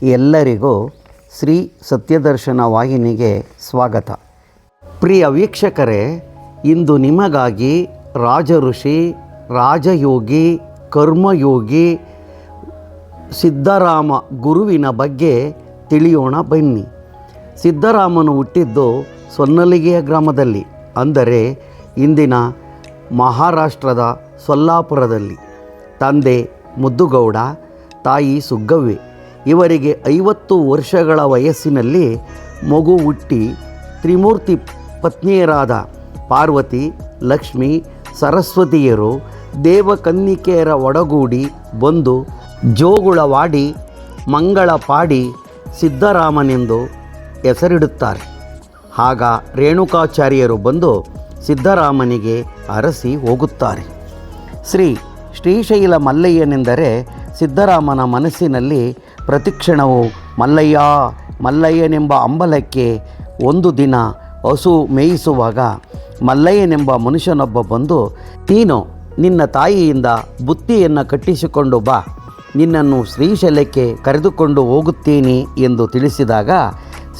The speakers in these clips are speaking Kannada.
ಎಲ್ಲರಿಗೂ ಶ್ರೀ ಸತ್ಯದರ್ಶನ ವಾಹಿನಿಗೆ ಸ್ವಾಗತ. ಪ್ರಿಯ ವೀಕ್ಷಕರೇ, ಇಂದು ನಿಮಗಾಗಿ ರಾಜಋಷಿ, ರಾಜಯೋಗಿ, ಕರ್ಮಯೋಗಿ ಸಿದ್ಧರಾಮ ಗುರುವಿನ ಬಗ್ಗೆ ತಿಳಿಯೋಣ ಬನ್ನಿ. ಸಿದ್ಧರಾಮನು ಹುಟ್ಟಿದ್ದು ಸೊನ್ನಲಿಗೆಯ ಗ್ರಾಮದಲ್ಲಿ, ಅಂದರೆ ಇಂದಿನ ಮಹಾರಾಷ್ಟ್ರದ ಸೊಲ್ಲಾಪುರದಲ್ಲಿ. ತಂದೆ ಮುದ್ದುಗೌಡ, ತಾಯಿ ಸುಗ್ಗವ್ವೆ. ಇವರಿಗೆ 50 ವರ್ಷಗಳ ವಯಸ್ಸಿನಲ್ಲಿ ಮಗು ಹುಟ್ಟಿ ತ್ರಿಮೂರ್ತಿ ಪತ್ನಿಯರಾದ ಪಾರ್ವತಿ, ಲಕ್ಷ್ಮಿ, ಸರಸ್ವತಿಯರು ದೇವಕನ್ನಿಕೆಯರ ಒಡಗೂಡಿ ಬಂದು ಜೋಗುಳವಾಡಿ ಮಂಗಳ ಪಾಡಿ ಸಿದ್ಧರಾಮನೆಂದು ಹೆಸರಿಡುತ್ತಾರೆ. ಆಗ ರೇಣುಕಾಚಾರ್ಯರು ಬಂದು ಸಿದ್ಧರಾಮನಿಗೆ ಅರಸಿ ಹೋಗುತ್ತಾರೆ. ಶ್ರೀಶೈಲ ಮಲ್ಲಯ್ಯನೆಂದರೆ ಸಿದ್ಧರಾಮನ ಮನಸ್ಸಿನಲ್ಲಿ ಪ್ರತಿಕ್ಷಣವು ಮಲ್ಲಯ್ಯ ಮಲ್ಲಯ್ಯನೆಂಬ ಹಂಬಲಕ್ಕೆ. ಒಂದು ದಿನ ಹಸು ಮೇಯಿಸುವಾಗ ಮಲ್ಲಯ್ಯನೆಂಬ ಮನುಷ್ಯನೊಬ್ಬ ಬಂದು, ನೀನು ನಿನ್ನ ತಾಯಿಯಿಂದ ಬುತ್ತಿಯನ್ನು ಕಟ್ಟಿಸಿಕೊಂಡು ಬಾ, ನಿನ್ನನ್ನು ಶ್ರೀಶೈಲಕ್ಕೆ ಕರೆದುಕೊಂಡು ಹೋಗುತ್ತೀನಿ ಎಂದು ತಿಳಿಸಿದಾಗ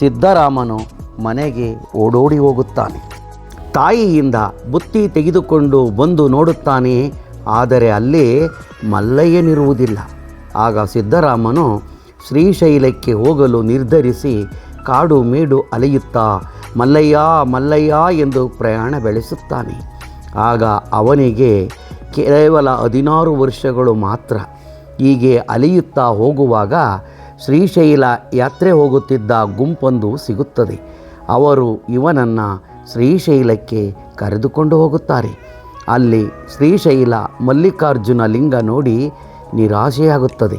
ಸಿದ್ಧರಾಮನು ಮನೆಗೆ ಓಡೋಡಿ ಹೋಗುತ್ತಾನೆ. ತಾಯಿಯಿಂದ ಬುತ್ತಿ ತೆಗೆದುಕೊಂಡು ಬಂದು ನೋಡುತ್ತಾನೆ, ಆದರೆ ಅಲ್ಲಿ ಮಲ್ಲಯ್ಯನಿರುವುದಿಲ್ಲ. ಆಗ ಸಿದ್ಧರಾಮನು ಶ್ರೀಶೈಲಕ್ಕೆ ಹೋಗಲು ನಿರ್ಧರಿಸಿ ಕಾಡು ಮೇಡು ಅಲೆಯುತ್ತಾ ಮಲ್ಲಯ್ಯ ಮಲ್ಲಯ್ಯ ಎಂದು ಪ್ರಯಾಣ ಬೆಳೆಸುತ್ತಾನೆ. ಆಗ ಅವನಿಗೆ ಕೇವಲ 16 ವರ್ಷಗಳು ಮಾತ್ರ. ಹೀಗೆ ಅಲೆಯುತ್ತಾ ಹೋಗುವಾಗ ಶ್ರೀಶೈಲ ಯಾತ್ರೆ ಹೋಗುತ್ತಿದ್ದ ಗುಂಪೊಂದು ಸಿಗುತ್ತದೆ. ಅವರು ಇವನನ್ನು ಶ್ರೀಶೈಲಕ್ಕೆ ಕರೆದುಕೊಂಡು ಹೋಗುತ್ತಾರೆ. ಅಲ್ಲಿ ಶ್ರೀಶೈಲ ಮಲ್ಲಿಕಾರ್ಜುನ ಲಿಂಗ ನೋಡಿ ನಿರಾಶೆಯಾಗುತ್ತದೆ.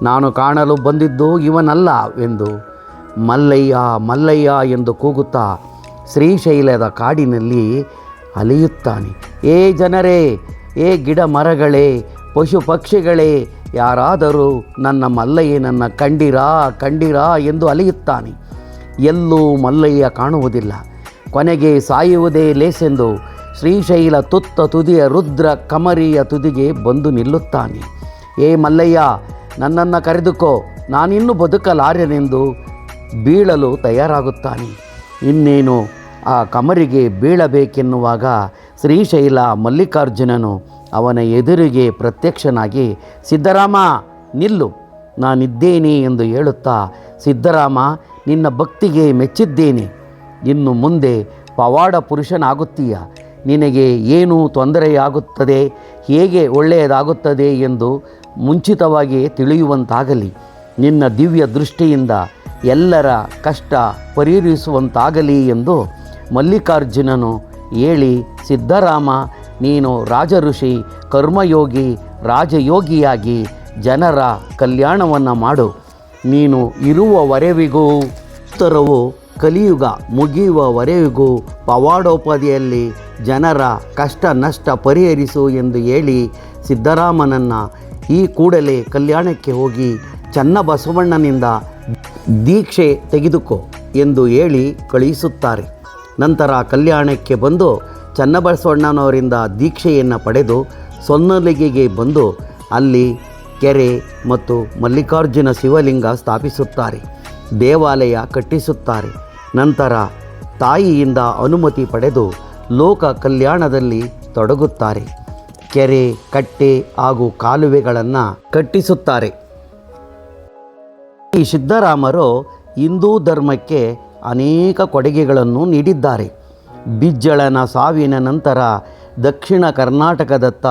ನಾನು ಕಾಣಲು ಬಂದಿದ್ದು ಇವನಲ್ಲ ಎಂದು ಮಲ್ಲಯ್ಯ ಮಲ್ಲಯ್ಯ ಎಂದು ಕೂಗುತ್ತಾ ಶ್ರೀಶೈಲದ ಕಾಡಿನಲ್ಲಿ ಅಲೆಯುತ್ತಾನೆ. ಏ ಜನರೇ, ಏ ಗಿಡ ಮರಗಳೇ, ಪಶು ಪಕ್ಷಿಗಳೇ, ಯಾರಾದರೂ ನನ್ನ ಮಲ್ಲಯ್ಯನನ್ನು ಕಂಡಿರಾ ಎಂದು ಅಲೆಯುತ್ತಾನೆ. ಎಲ್ಲೂ ಮಲ್ಲಯ್ಯ ಕಾಣುವುದಿಲ್ಲ. ಕೊನೆಗೆ ಸಾಯುವುದೇ ಲೇಸೆಂದು ಶ್ರೀಶೈಲ ತುದಿಯ ರುದ್ರ ಕಮರಿಯ ತುದಿಗೆ ಬಂದು ನಿಲ್ಲುತ್ತಾನೆ. ಏ ಮಲ್ಲಯ್ಯ, ನನ್ನನ್ನು ಕರೆದುಕೋ, ನಾನಿನ್ನೂ ಬದುಕಲಾರೆನೆಂದು ಬೀಳಲು ತಯಾರಾಗುತ್ತಾನೆ. ಇನ್ನೇನು ಆ ಕಮರಿಗೆ ಬೀಳಬೇಕೆನ್ನುವಾಗ ಶ್ರೀಶೈಲ ಮಲ್ಲಿಕಾರ್ಜುನನು ಅವನ ಎದುರಿಗೆ ಪ್ರತ್ಯಕ್ಷನಾಗಿ, ಸಿದ್ಧರಾಮ ನಿಲ್ಲು, ನಾನಿದ್ದೇನೆ ಎಂದು ಹೇಳುತ್ತಾ, ಸಿದ್ಧರಾಮ, ನಿನ್ನ ಭಕ್ತಿಗೆ ಮೆಚ್ಚಿದ್ದೇನೆ. ಇನ್ನು ಮುಂದೆ ಪವಾಡ ಪುರುಷನಾಗುತ್ತೀಯ. ನಿನಗೆ ಏನು ತೊಂದರೆಯಾಗುತ್ತದೆ, ಹೇಗೆ ಒಳ್ಳೆಯದಾಗುತ್ತದೆ ಎಂದು ಮುಂಚಿತವಾಗಿ ತಿಳಿಯುವಂತಾಗಲಿ. ನಿನ್ನ ದಿವ್ಯ ದೃಷ್ಟಿಯಿಂದ ಎಲ್ಲರ ಕಷ್ಟ ಪರಿಹರಿಸುವಂತಾಗಲಿ ಎಂದು ಮಲ್ಲಿಕಾರ್ಜುನನು ಹೇಳಿ, ಸಿದ್ಧರಾಮ, ನೀನು ರಾಜಋಷಿ, ಕರ್ಮಯೋಗಿ, ರಾಜಯೋಗಿಯಾಗಿ ಜನರ ಕಲ್ಯಾಣವನ್ನು ಮಾಡು. ನೀನು ಇರುವವರೆವಿಗೂ ಉತ್ತರವು ಕಲಿಯುಗ ಮುಗಿಯುವವರೆವಿಗೂ ಪವಾಡೋಪಾದಿಯಲ್ಲಿ ಜನರ ಕಷ್ಟ ನಷ್ಟ ಪರಿಹರಿಸು ಎಂದು ಹೇಳಿ ಸಿದ್ಧರಾಮನನ್ನು ಈ ಕೂಡಲೇ ಕಲ್ಯಾಣಕ್ಕೆ ಹೋಗಿ ಚನ್ನಬಸವಣ್ಣನಿಂದ ದೀಕ್ಷೆ ತೆಗೆದುಕೋ ಎಂದು ಹೇಳಿ ಕಳುಹಿಸುತ್ತಾರೆ. ನಂತರ ಕಲ್ಯಾಣಕ್ಕೆ ಬಂದು ಚನ್ನಬಸವಣ್ಣನವರಿಂದ ದೀಕ್ಷೆಯನ್ನು ಪಡೆದು ಸೊನ್ನಲಿಗೆಗೆ ಬಂದು ಅಲ್ಲಿ ಕೆರೆ ಮತ್ತು ಮಲ್ಲಿಕಾರ್ಜುನ ಶಿವಲಿಂಗ ಸ್ಥಾಪಿಸುತ್ತಾರೆ. ದೇವಾಲಯ ಕಟ್ಟಿಸುತ್ತಾರೆ. ನಂತರ ತಾಯಿಯಿಂದ ಅನುಮತಿ ಪಡೆದು ಲೋಕ ಕಲ್ಯಾಣದಲ್ಲಿ ತೊಡಗುತ್ತಾರೆ. ಕೆರೆ, ಕಟ್ಟೆ ಹಾಗೂ ಕಾಲುವೆಗಳನ್ನು ಕಟ್ಟಿಸುತ್ತಾರೆ. ಈ ಸಿದ್ಧರಾಮರು ಹಿಂದೂ ಧರ್ಮಕ್ಕೆ ಅನೇಕ ಕೊಡುಗೆಗಳನ್ನು ನೀಡಿದ್ದಾರೆ. ಬಿಜ್ಜಳನ ಸಾವಿನ ನಂತರ ದಕ್ಷಿಣ ಕರ್ನಾಟಕದತ್ತ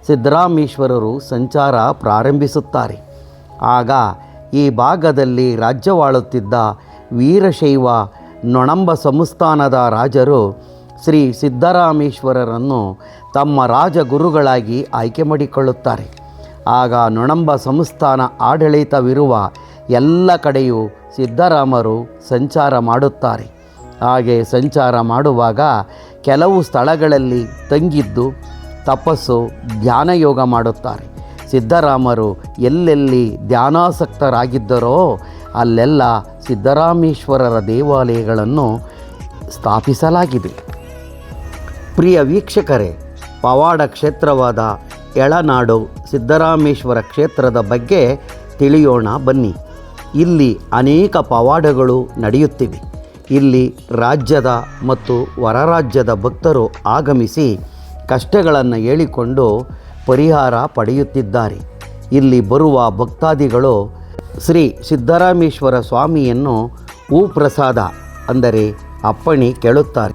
ಸಿದ್ದರಾಮೇಶ್ವರರು ಸಂಚಾರ ಪ್ರಾರಂಭಿಸುತ್ತಾರೆ. ಆಗ ಈ ಭಾಗದಲ್ಲಿ ರಾಜ್ಯವಾಳುತ್ತಿದ್ದ ವೀರಶೈವ ನೊಣಂಬ ಸಂಸ್ಥಾನದ ರಾಜರು ಶ್ರೀ ಸಿದ್ದರಾಮೇಶ್ವರರನ್ನು ತಮ್ಮ ರಾಜಗುರುಗಳಾಗಿ ಆಯ್ಕೆ ಮಾಡಿಕೊಳ್ಳುತ್ತಾರೆ. ಆಗ ನೊಣಂಬ ಸಂಸ್ಥಾನ ಆಡಳಿತವಿರುವ ಎಲ್ಲ ಕಡೆಯೂ ಸಿದ್ಧರಾಮರು ಸಂಚಾರ ಮಾಡುತ್ತಾರೆ. ಹಾಗೆ ಸಂಚಾರ ಮಾಡುವಾಗ ಕೆಲವು ಸ್ಥಳಗಳಲ್ಲಿ ತಂಗಿದ್ದು ತಪಸ್ಸು, ಧ್ಯಾನಯೋಗ ಮಾಡುತ್ತಾರೆ. ಸಿದ್ಧರಾಮರು ಎಲ್ಲೆಲ್ಲಿ ಧ್ಯಾನಾಸಕ್ತರಾಗಿದ್ದರೋ ಅಲ್ಲೆಲ್ಲ ಸಿದ್ದರಾಮೇಶ್ವರರ ದೇವಾಲಯಗಳನ್ನು ಸ್ಥಾಪಿಸಲಾಗಿದೆ. ಪ್ರಿಯ ವೀಕ್ಷಕರೇ, ಪವಾಡ ಕ್ಷೇತ್ರವಾದ ಯಳನಾಡು ಸಿದ್ದರಾಮೇಶ್ವರ ಕ್ಷೇತ್ರದ ಬಗ್ಗೆ ತಿಳಿಯೋಣ ಬನ್ನಿ. ಇಲ್ಲಿ ಅನೇಕ ಪವಾಡಗಳು ನಡೆಯುತ್ತಿವೆ. ಇಲ್ಲಿ ರಾಜ್ಯದ ಮತ್ತು ಹೊರರಾಜ್ಯದ ಭಕ್ತರು ಆಗಮಿಸಿ ಕಷ್ಟಗಳನ್ನು ಹೇಳಿಕೊಂಡು ಪರಿಹಾರ ಪಡೆಯುತ್ತಿದ್ದಾರೆ. ಇಲ್ಲಿ ಬರುವ ಭಕ್ತಾದಿಗಳು ಶ್ರೀ ಸಿದ್ದರಾಮೇಶ್ವರ ಸ್ವಾಮಿಯನ್ನು ಹೂಪ್ರಸಾದ ಅಂದರೆ ಅಪ್ಪಣೆ ಕೇಳುತ್ತಾರೆ.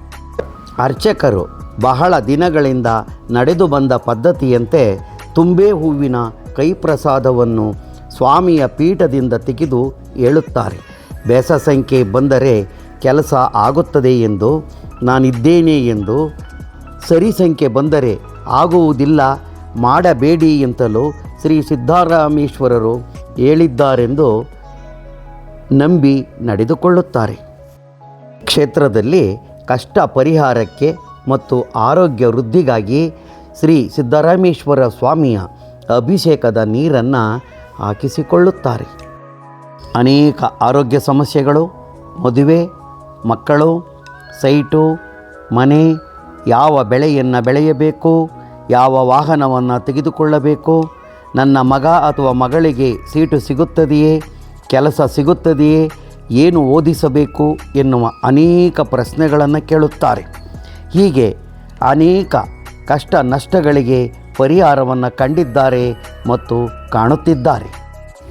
ಅರ್ಚಕರು ಬಹಳ ದಿನಗಳಿಂದ ನಡೆದು ಬಂದ ಪದ್ಧತಿಯಂತೆ ತುಂಬೆ ಹೂವಿನ ಕೈಪ್ರಸಾದವನ್ನು ಸ್ವಾಮಿಯ ಪೀಠದಿಂದ ತೆಗೆದು ಹೇಳುತ್ತಾರೆ. ಬೆಸ ಸಂಖ್ಯೆ ಬಂದರೆ ಕೆಲಸ ಆಗುತ್ತದೆ ಎಂದು, ನಾನಿದ್ದೇನೆ ಎಂದು, ಸರಿ ಸಂಖ್ಯೆ ಬಂದರೆ ಆಗುವುದಿಲ್ಲ ಮಾಡಬೇಡಿ ಎಂತಲೂ ಶ್ರೀ ಸಿದ್ದರಾಮೇಶ್ವರರು ಹೇಳಿದ್ದಾರೆಂದು ನಂಬಿ ನಡೆದುಕೊಳ್ಳುತ್ತಾರೆ. ಕ್ಷೇತ್ರದಲ್ಲಿ ಕಷ್ಟ ಪರಿಹಾರಕ್ಕೆ ಮತ್ತು ಆರೋಗ್ಯ ವೃದ್ಧಿಗಾಗಿ ಶ್ರೀ ಸಿದ್ದರಾಮೇಶ್ವರ ಸ್ವಾಮಿಯ ಅಭಿಷೇಕದ ನೀರನ್ನು ಹಾಕಿಸಿಕೊಳ್ಳುತ್ತಾರೆ. ಅನೇಕ ಆರೋಗ್ಯ ಸಮಸ್ಯೆಗಳು, ಮದುವೆ, ಮಕ್ಕಳು, ಸೈಟು, ಮನೆ, ಯಾವ ಬೆಳೆಯನ್ನು ಬೆಳೆಯಬೇಕು, ಯಾವ ವಾಹನವನ್ನು ತೆಗೆದುಕೊಳ್ಳಬೇಕು, ನನ್ನ ಮಗ ಅಥವಾ ಮಗಳಿಗೆ ಸೀಟು ಸಿಗುತ್ತದೆಯೇ, ಕೆಲಸ ಸಿಗುತ್ತದೆಯೇ, ಏನು ಓದಿಸಬೇಕು ಎನ್ನುವ ಅನೇಕ ಪ್ರಶ್ನೆಗಳನ್ನು ಕೇಳುತ್ತಾರೆ. ಹೀಗೆ ಅನೇಕ ಕಷ್ಟ ನಷ್ಟಗಳಿಗೆ ಪರಿಹಾರವನ್ನು ಕಂಡಿದ್ದಾರೆ ಮತ್ತು ಕಾಣುತ್ತಿದ್ದಾರೆ.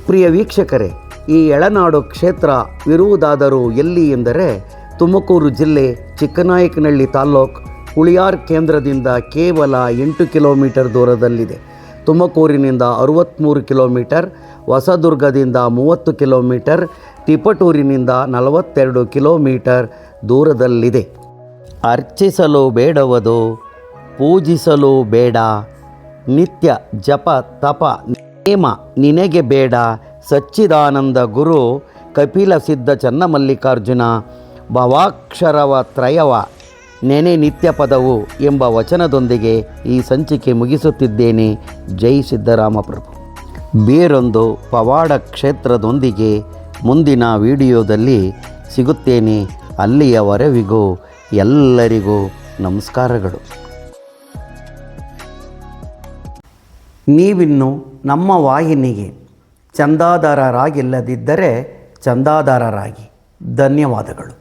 ಪ್ರಿಯ ವೀಕ್ಷಕರೇ, ಈ ಎಳನಾಡು ಕ್ಷೇತ್ರವಿರುವುದಾದರೂ ಎಲ್ಲಿ ಎಂದರೆ ತುಮಕೂರು ಜಿಲ್ಲೆ ಚಿಕ್ಕನಾಯಕನಹಳ್ಳಿ ತಾಲ್ಲೂಕು ಹುಳಿಯಾರ್ ಕೇಂದ್ರದಿಂದ ಕೇವಲ 8 ಕಿಲೋಮೀಟರ್ ದೂರದಲ್ಲಿದೆ. ತುಮಕೂರಿನಿಂದ 63 ಕಿಲೋಮೀಟರ್, ಹೊಸದುರ್ಗದಿಂದ 30 ಕಿಲೋಮೀಟರ್, ತಿಪಟೂರಿನಿಂದ 42 ಕಿಲೋಮೀಟರ್ ದೂರದಲ್ಲಿದೆ. ಅರ್ಚಿಸಲು ಬೇಡವದು, ಪೂಜಿಸಲು ಬೇಡ, ನಿತ್ಯ ಜಪ ತಪ ನೇಮ ನಿನಗೆ ಬೇಡ, ಸಚ್ಚಿದಾನಂದ ಗುರು ಕಪಿಲ ಸಿದ್ಧ ಚನ್ನಮಲ್ಲಿಕಾರ್ಜುನ ಭವಾಕ್ಷರವ ತ್ರಯವ ನೆನೆ ನಿತ್ಯ ಪದವು ಎಂಬ ವಚನದೊಂದಿಗೆ ಈ ಸಂಚಿಕೆ ಮುಗಿಸುತ್ತಿದ್ದೇನೆ. ಜೈ ಸಿದ್ದರಾಮಪ್ರಭು. ಬೇರೊಂದು ಪವಾಡ ಕ್ಷೇತ್ರದೊಂದಿಗೆ ಮುಂದಿನ ವಿಡಿಯೋದಲ್ಲಿ ಸಿಗುತ್ತೇನೆ. ಅಲ್ಲಿಯವರೆವಿಗೂ ಎಲ್ಲರಿಗೂ ನಮಸ್ಕಾರಗಳು. ನೀವಿನ್ನು ನಮ್ಮ ವಾಹಿನಿಗೆ ಚಂದಾದಾರರಾಗಿಲ್ಲದಿದ್ದರೆ ಚಂದಾದಾರರಾಗಿ. ಧನ್ಯವಾದಗಳು.